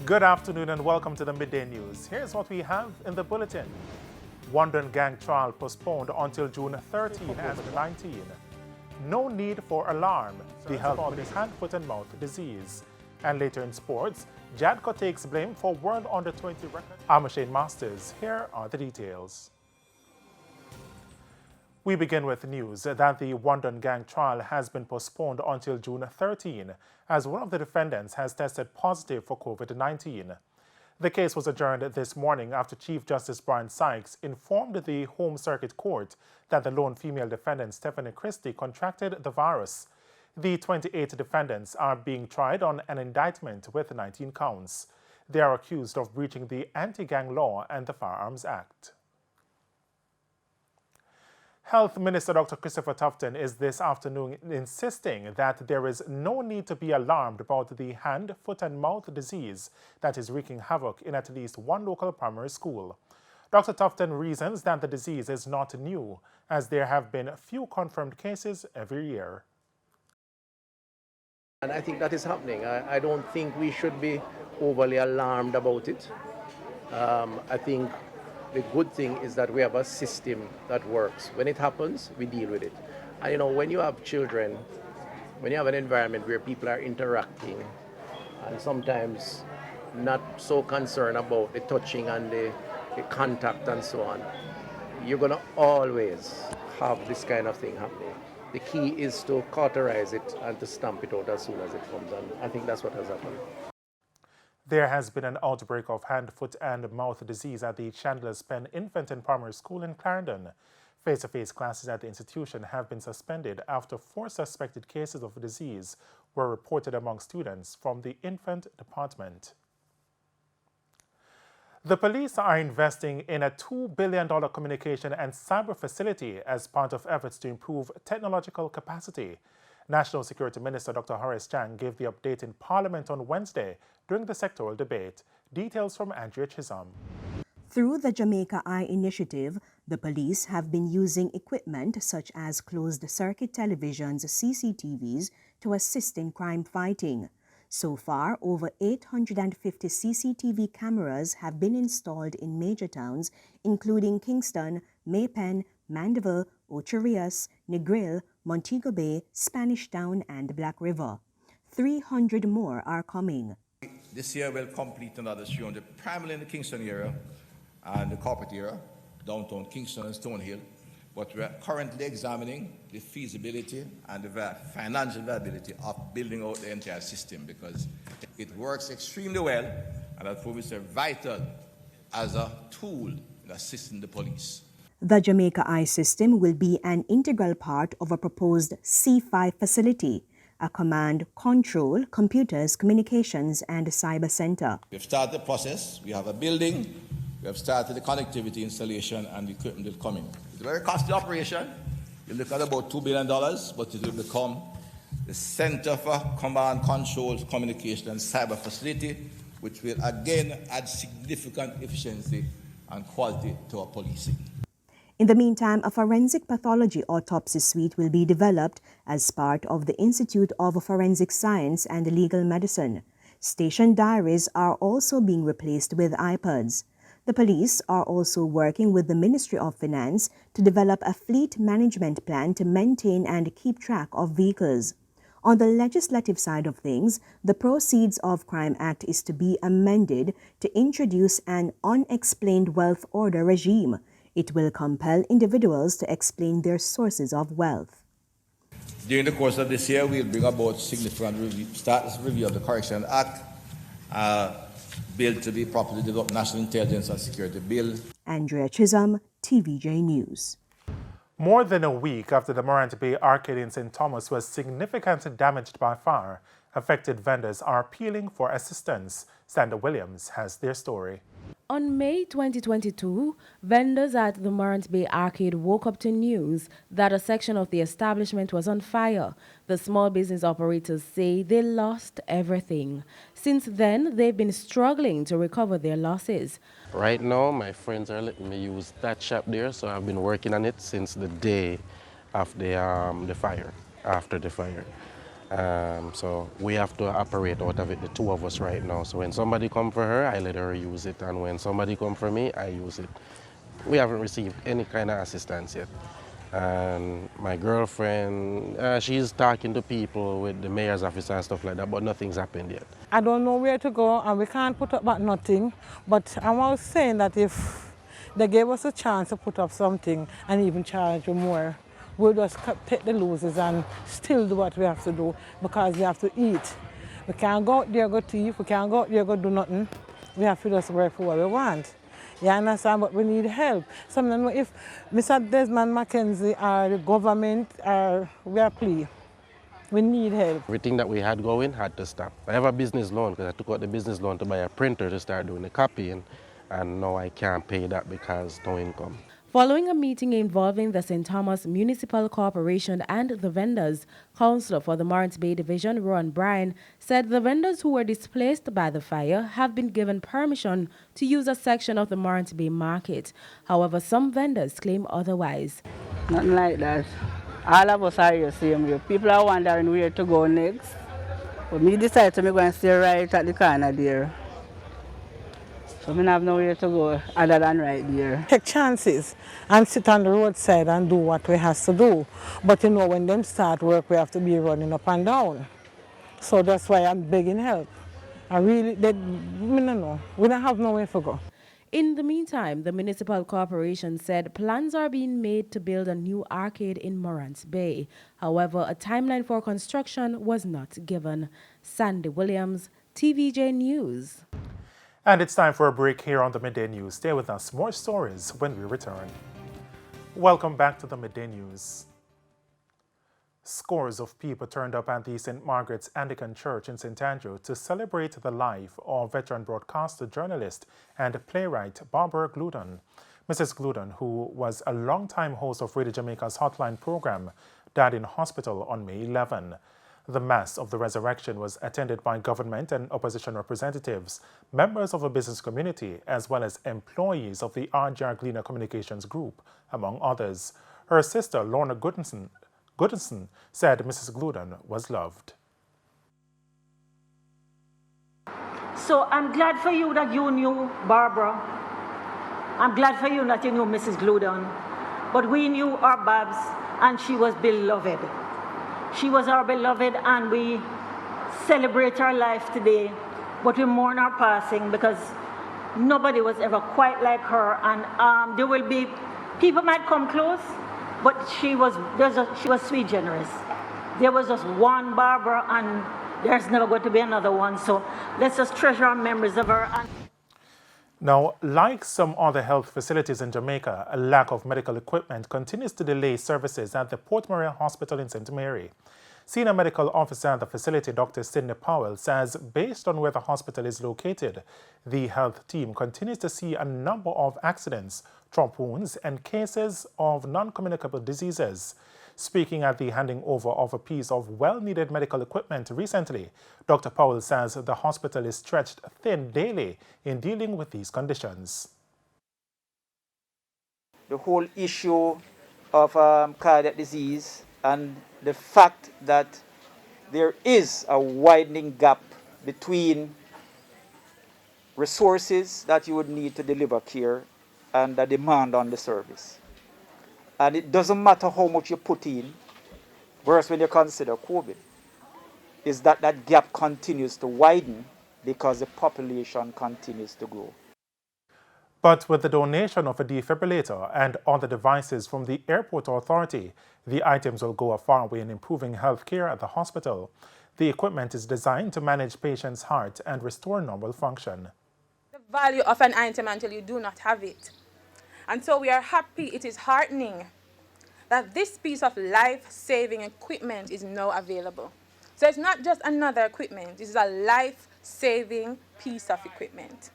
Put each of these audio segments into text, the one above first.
Good afternoon and welcome to the Midday News. Here's what we have in the bulletin. Wandon gang trial postponed until June 13 and 19. No need for alarm. The health of the hand, foot and mouth disease. And later in sports, Jadco takes blame for World Under-20 record. I'm Shane Masters. Here are the details. We begin with news that the Wandon gang trial has been postponed until June 13 as one of the defendants has tested positive for COVID-19. The case was adjourned this morning after Chief Justice Brian Sykes informed the Home Circuit Court that the lone female defendant, Stephanie Christie, contracted the virus. The 28 defendants are being tried on an indictment with 19 counts. They are accused of breaching the Anti-Gang Law and the Firearms Act. Health Minister Dr. Christopher Tufton is this afternoon insisting that there is no need to be alarmed about the hand, foot and mouth disease that is wreaking havoc in at least one local primary school. Dr. Tufton reasons that the disease is not new, as there have been few confirmed cases every year. And I think that is happening. I don't think we should be overly alarmed about it. I think the good thing is that we have a system that works. When it happens, we deal with it. And when you have children, when you have an environment where people are interacting and sometimes not so concerned about the touching and the contact and so on, you're going to always have this kind of thing happening. The key is to cauterize it and to stamp it out as soon as it comes, and I think that's what has happened. There has been an outbreak of hand, foot and mouth disease at the Chandler's Pen Infant and Primary School in Clarendon. Face-to-face classes at the institution have been suspended after 4 suspected cases of the disease were reported among students from the infant department. The police are investing in a $2 billion communication and cyber facility as part of efforts to improve technological capacity. National Security Minister Dr. Horace Chang gave the update in Parliament on Wednesday during the sectoral debate. Details from Andrea Chisholm. Through the Jamaica Eye initiative, the police have been using equipment such as closed-circuit televisions, CCTVs, to assist in crime fighting. So far, over 850 CCTV cameras have been installed in major towns, including Kingston, Maypen, Mandeville, Ocho Rios, Negril, Montego Bay, Spanish Town, and Black River. 300 more are coming. This year we'll complete another 300, primarily in the Kingston area and the corporate area, downtown Kingston and Stonehill. But we're currently examining the feasibility and the financial viability of building out the entire system because it works extremely well and that proves vital as a tool in assisting the police. The Jamaica Eye system will be an integral part of a proposed C5 facility, a command, control, computers, communications, and cyber center. We've started the process. We have a building. We have started the connectivity installation and the equipment will come in. It's a very costly operation. You look at about $2 billion, but it will become the center for command, control, communication, and cyber facility, which will again add significant efficiency and quality to our policing. In the meantime, a forensic pathology autopsy suite will be developed as part of the Institute of Forensic Science and Legal Medicine. Station diaries are also being replaced with iPads. The police are also working with the Ministry of Finance to develop a fleet management plan to maintain and keep track of vehicles. On the legislative side of things, the Proceeds of Crime Act is to be amended to introduce an unexplained wealth order regime. It will compel individuals to explain their sources of wealth. During the course of this year, we'll bring about significant review of the Correction Act, bill to be properly developed, National Intelligence and Security Bill. Andrea Chisholm, TVJ News. More than a week after the Morant Bay Arcade in St. Thomas was significantly damaged by fire, affected vendors are appealing for assistance. Sandra Williams has their story. On May 2022, vendors at the Morant Bay Arcade woke up to news that a section of the establishment was on fire. The small business operators say they lost everything. Since then, they've been struggling to recover their losses. Right now, my friends are letting me use that shop there, so I've been working on it since the day of the fire, after the fire. So we have to operate out of it, the two of us right now. So when somebody come for her, I let her use it, and when somebody come for me, I use it. We haven't received any kind of assistance yet. And my girlfriend, she's talking to people with the mayor's office and stuff like that, but nothing's happened yet. I don't know where to go, and we can't put up back nothing. But I was saying that if they gave us a chance to put up something and even charge more, we'll just take the losses and still do what we have to do, because we have to eat. We can't go out there, go thief, we can't go out there, go do nothing. We have to just work for what we want. You understand? But we need help. Sometimes if Mr. Desmond Mackenzie or the government, we are pleased. We need help. Everything that we had going had to stop. I have a business loan because I took out the business loan to buy a printer to start doing the copying, and now I can't pay that because no income. Following a meeting involving the St. Thomas Municipal Corporation and the vendors, Councillor for the Morants Bay Division, Ron Bryan, said the vendors who were displaced by the fire have been given permission to use a section of the Morants Bay market. However, some vendors claim otherwise. Nothing like that. All of us are here same way. People are wondering where to go next. But me decided to go and stay right at the corner there. So I don't have nowhere to go other than right there. Take chances and sit on the roadside and do what we have to do. But you know, when them start work, we have to be running up and down. So that's why I'm begging help. I really, we don't know. We don't have nowhere to go. In the meantime, the municipal corporation said plans are being made to build a new arcade in Morants Bay. However, a timeline for construction was not given. Sandy Williams, TVJ News. And it's time for a break here on the Midday News. Stay with us. More stories when we return. Welcome back to the Midday News. Scores of people turned up at the St. Margaret's Anglican Church in St. Andrew to celebrate the life of veteran broadcaster, journalist, and playwright Barbara Gluden. Mrs. Gluden, who was a longtime host of Radio Jamaica's Hotline program, died in hospital on May 11. The Mass of the Resurrection was attended by government and opposition representatives, members of the business community, as well as employees of the RJR Gleaner Communications Group, among others. Her sister, Lorna Goodison, said Mrs. Gluden was loved. So I'm glad for you that you knew Barbara. I'm glad for you that you knew Mrs. Gluden. But we knew our Babs, and she was beloved. She was our beloved, and we celebrate her life today, but we mourn her passing because nobody was ever quite like her. And there will be, people might come close, but she was sweet, generous. There was just one Barbara, and there's never going to be another one. So let's just treasure our memories of her. Now, like some other health facilities in Jamaica, a lack of medical equipment continues to delay services at the Port Maria Hospital in St. Mary. Senior medical officer at the facility, Dr. Sidney Powell, says based on where the hospital is located, the health team continues to see a number of accidents, drop wounds, and cases of non-communicable diseases. Speaking at the handing over of a piece of well-needed medical equipment recently, Dr. Powell says the hospital is stretched thin daily in dealing with these conditions. The whole issue of cardiac disease and the fact that there is a widening gap between resources that you would need to deliver care and the demand on the service. And it doesn't matter how much you put in, whereas when you consider COVID, is that that gap continues to widen because the population continues to grow. But with the donation of a defibrillator and other devices from the airport authority, the items will go a far way in improving health care at the hospital. The equipment is designed to manage patients' heart and restore normal function. The value of an item until you do not have it. And so we are happy, it is heartening that this piece of life-saving equipment is now available. So it's not just another equipment, this is a life-saving piece of equipment.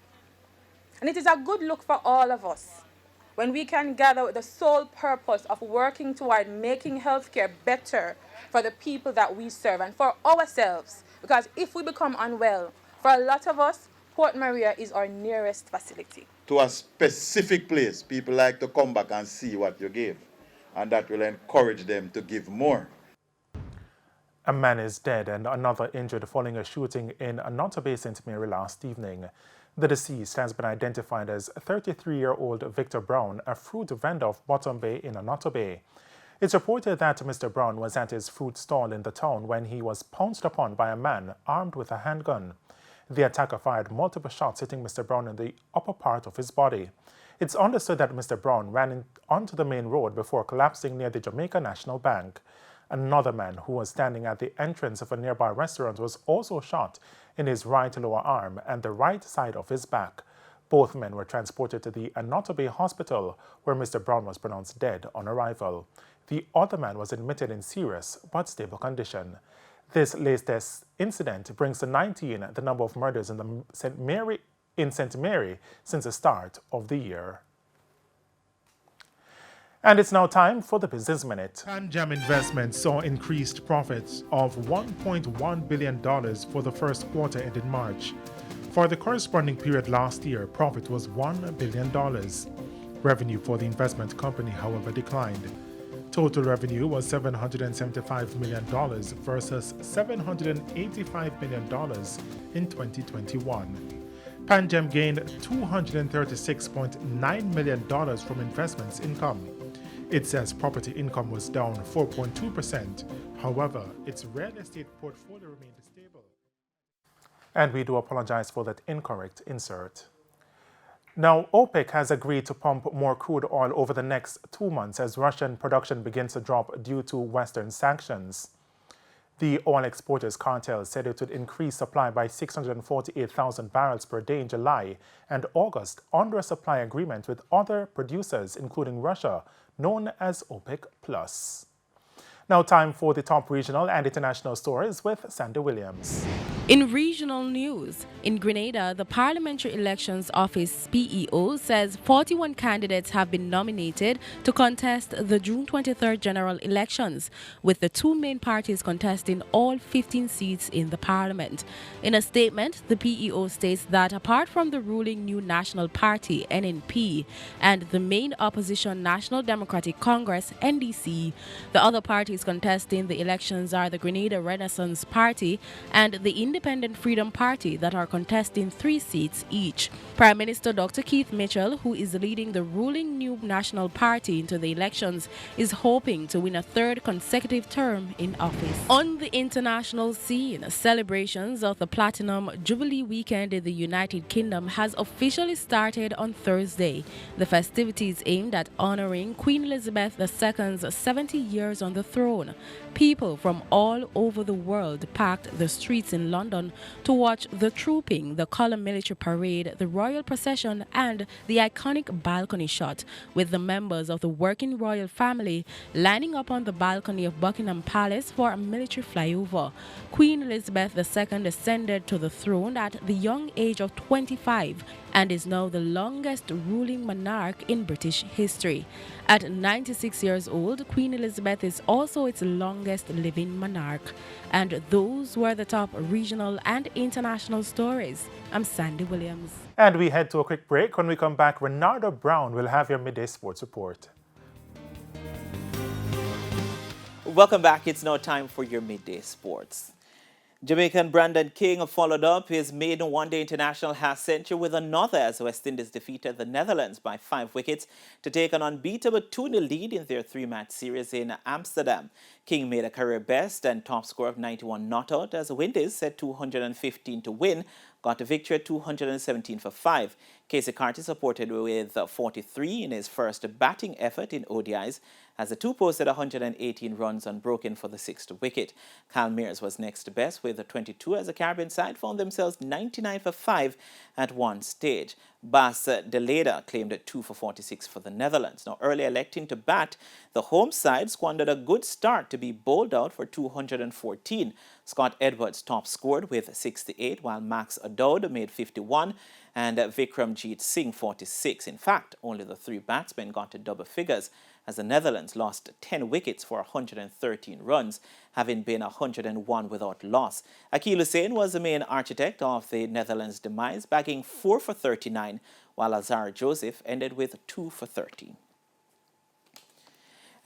And it is a good look for all of us when we can gather with the sole purpose of working toward making healthcare better for the people that we serve and for ourselves. Because if we become unwell, for a lot of us, Port Maria is our nearest facility. To a specific place, people like to come back and see what you gave, and that will encourage them to give more. A man is dead and another injured following a shooting in Anoto Bay, St. Mary last evening. The deceased has been identified as 33-year-old Victor Brown, a fruit vendor of Bottom Bay in Anoto Bay. It's reported that Mr. Brown was at his fruit stall in the town when he was pounced upon by a man armed with a handgun. The attacker fired multiple shots, hitting Mr. Brown in the upper part of his body. It's understood that Mr. Brown ran onto the main road before collapsing near the Jamaica National Bank. Another man who was standing at the entrance of a nearby restaurant was also shot in his right lower arm and the right side of his back. Both men were transported to the Anoto Bay Hospital, where Mr. Brown was pronounced dead on arrival. The other man was admitted in serious but stable condition. This latest incident brings to 19 the number of murders in St. Mary since the start of the year. And it's now time for the Business Minute. Pan Jam Investments saw increased profits of $1.1 billion for the first quarter ended March. For the corresponding period last year, profit was $1 billion. Revenue for the investment company, however, declined. Total revenue was $775 million versus $785 million in 2021. Pan Jam gained $236.9 million from investments income. It says property income was down 4.2%. However, its real estate portfolio remained stable. And we do apologize for that incorrect insert. Now, OPEC has agreed to pump more crude oil over the next 2 months as Russian production begins to drop due to Western sanctions. The oil exporters cartel said it would increase supply by 648,000 barrels per day in July and August under a supply agreement with other producers, including Russia, known as OPEC+. Now time for the top regional and international stories with Sandy Williams. In regional news, in Grenada, the Parliamentary Elections Office PEO says 41 candidates have been nominated to contest the June 23rd general elections, with the two main parties contesting all 15 seats in the parliament. In a statement, the PEO states that apart from the ruling New National Party, NNP, and the main opposition National Democratic Congress, NDC, the other parties contesting the elections are the Grenada Renaissance Party and the Independent Freedom Party that are contesting 3 seats each. Prime Minister Dr. Keith Mitchell, who is leading the ruling New National Party into the elections, is hoping to win a 3rd consecutive term in office. On the international scene, celebrations of the Platinum Jubilee weekend in the United Kingdom has officially started on Thursday. The festivities aimed at honoring Queen Elizabeth II's 70 years on the throne. People from all over the world packed the streets in London to watch the trooping, the colour military parade, the royal procession and the iconic balcony shot, with the members of the working royal family lining up on the balcony of Buckingham Palace for a military flyover. Queen Elizabeth II ascended to the throne at the young age of 25 and is now the longest ruling monarch in British history. At 96 years old, Queen Elizabeth is also its longest living monarch. And those were the top regional and international stories. I'm Sandy Williams. And we head to a quick break. When we come back, Renardo Brown will have your midday sports report. Welcome back. It's now time for your midday sports. Jamaican Brandon King followed up his maiden one-day international half century with another as West Indies defeated the Netherlands by 5 wickets to take an unbeatable 2-0 lead in their 3-match series in Amsterdam. King made a career best and top score of 91 not out as the Windies set 215 to win, got a victory at 217 for 5. Casey Carty supported with 43 in his first batting effort in ODIs as the two posted 118 runs unbroken for the 6th wicket. Kyle Mears was next best with 22 as the Caribbean side found themselves 99 for 5 at one stage. Bas de Leda claimed 2 for 46 for the Netherlands. Now, early electing to bat, the home side squandered a good start to be bowled out for 214. Scott Edwards top scored with 68, while Max O'Dowd made 51 and Vikramjit Singh 46. In fact, only the 3 batsmen got to double figures as the Netherlands lost 10 wickets for 113 runs, having been 101 without loss. Akeal Hussain was the main architect of the Netherlands' demise, bagging 4 for 39, while Azar Joseph ended with 2 for 13.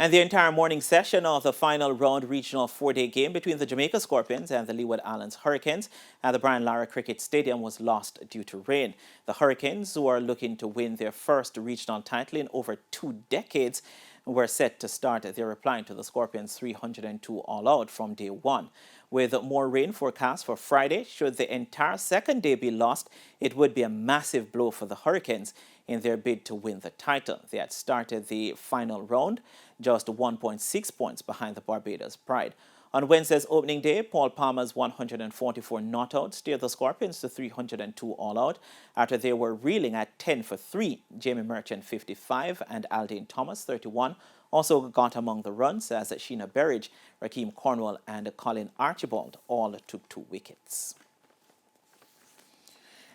And the entire morning session of the final round regional four-day game between the Jamaica Scorpions and the Leeward Islands Hurricanes at the Brian Lara Cricket Stadium was lost due to rain. The Hurricanes, who are looking to win their first regional title in over 2 decades, were set to start their reply to the Scorpions' 302 all-out from day one. With more rain forecast for Friday, should the entire second day be lost, it would be a massive blow for the Hurricanes in their bid to win the title. They had started the final round just 1.6 points behind the Barbados Pride. On Wednesday's opening day, Paul Palmer's 144 not-out steered the Scorpions to 302 all-out after they were reeling at 10 for 3. Jamie Merchant, 55, and Aldine Thomas, 31, also got among the runs as Sheena Berridge, Rakeem Cornwall, and Colin Archibald all took 2 wickets.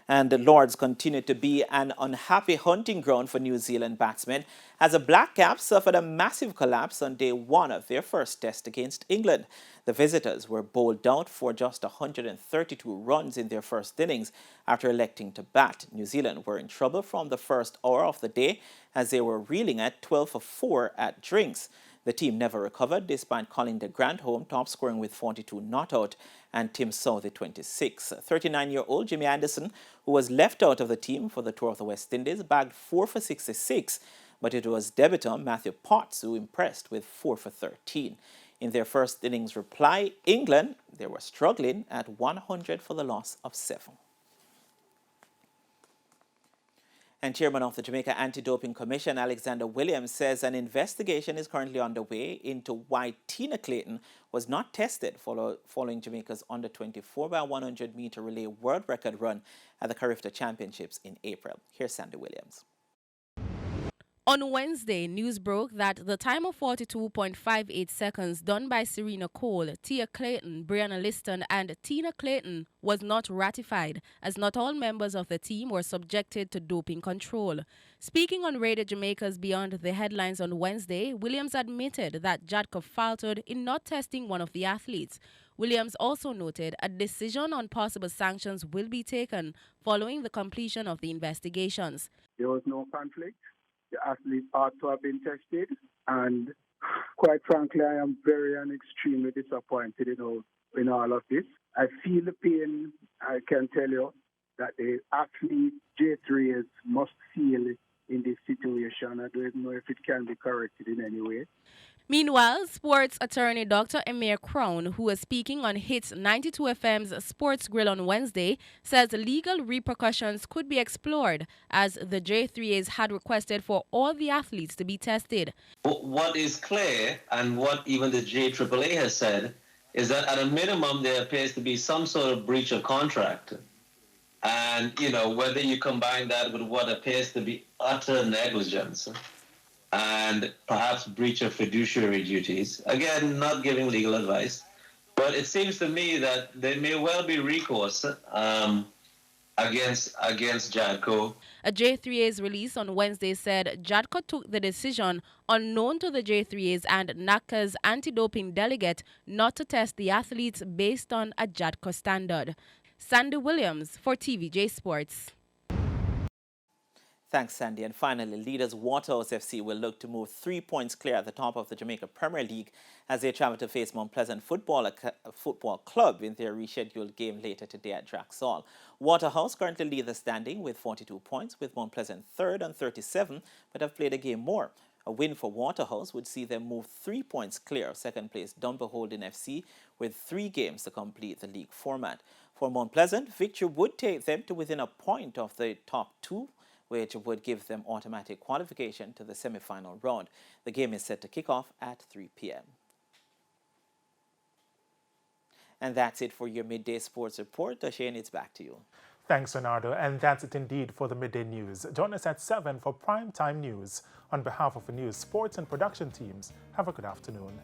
And the Lords continue to be an unhappy hunting ground for New Zealand batsmen as the Black Caps suffered a massive collapse on day one of their first test against England. The visitors were bowled out for just 132 runs in their first innings after electing to bat. New Zealand were in trouble from the first hour of the day as they were reeling at 12 for 4 at drinks. The team never recovered despite calling the Grant home, top scoring with 42 not out, and Tim Southey 26. 39-year-old Jimmy Anderson, who was left out of the team for the tour of the West Indies, bagged 4 for 66, but it was debutant Matthew Potts who impressed with 4 for 13. In their first innings reply, England, they were struggling at 100 for the loss of 7. And Chairman of the Jamaica Anti-Doping Commission, Alexander Williams, says an investigation is currently underway into why Tina Clayton was not tested following Jamaica's under-20 4x100-meter relay world record run at the Carifta Championships in April. Here's Sandy Williams. On Wednesday, news broke that the time of 42.58 seconds done by Serena Cole, Tia Clayton, Brianna Liston, and Tina Clayton was not ratified, as not all members of the team were subjected to doping control. Speaking on Radio Jamaica's Beyond the Headlines on Wednesday, Williams admitted that JADCO faltered in not testing one of the athletes. Williams also noted a decision on possible sanctions will be taken following the completion of the investigations. There was no conflict. The athletes ought to have been tested, and quite frankly, I am very and extremely disappointed in all of this. I feel the pain. I can tell you that the athlete J3s must feel in this situation. I don't know if it can be corrected in any way. Meanwhile, sports attorney Dr. Emir Crown, who was speaking on Hits 92 FM's Sports Grill on Wednesday, says legal repercussions could be explored as the J3As had requested for all the athletes to be tested. What is clear, and what even the JAAA has said, is that at a minimum there appears to be some sort of breach of contract. And, whether you combine that with what appears to be utter negligence and perhaps breach of fiduciary duties. Again, not giving legal advice, but it seems to me that there may well be recourse against JADCO. A J3A's release on Wednesday said JADCO took the decision unknown to the J3As and NACA's anti-doping delegate not to test the athletes based on a JADCO standard. Sandy Williams for TVJ Sports. Thanks, Sandy. And finally, leaders Waterhouse FC will look to move 3 points clear at the top of the Jamaica Premier League as they travel to face Mount Pleasant Football Club in their rescheduled game later today at Draxall. Waterhouse currently lead the standing with 42 points, with Mount Pleasant third on 37, but have played a game more. A win for Waterhouse would see them move 3 points clear of second place Dunfermline FC with 3 games to complete the league format. For Mount Pleasant, victory would take them to within a point of the top 2, which would give them automatic qualification to the semi-final round. The game is set to kick off at 3 p.m. And that's it for your Midday Sports Report. Shane, it's back to you. Thanks, Leonardo. And that's it indeed for the Midday News. Join us at 7 for Primetime News. On behalf of the news, sports and production teams, have a good afternoon.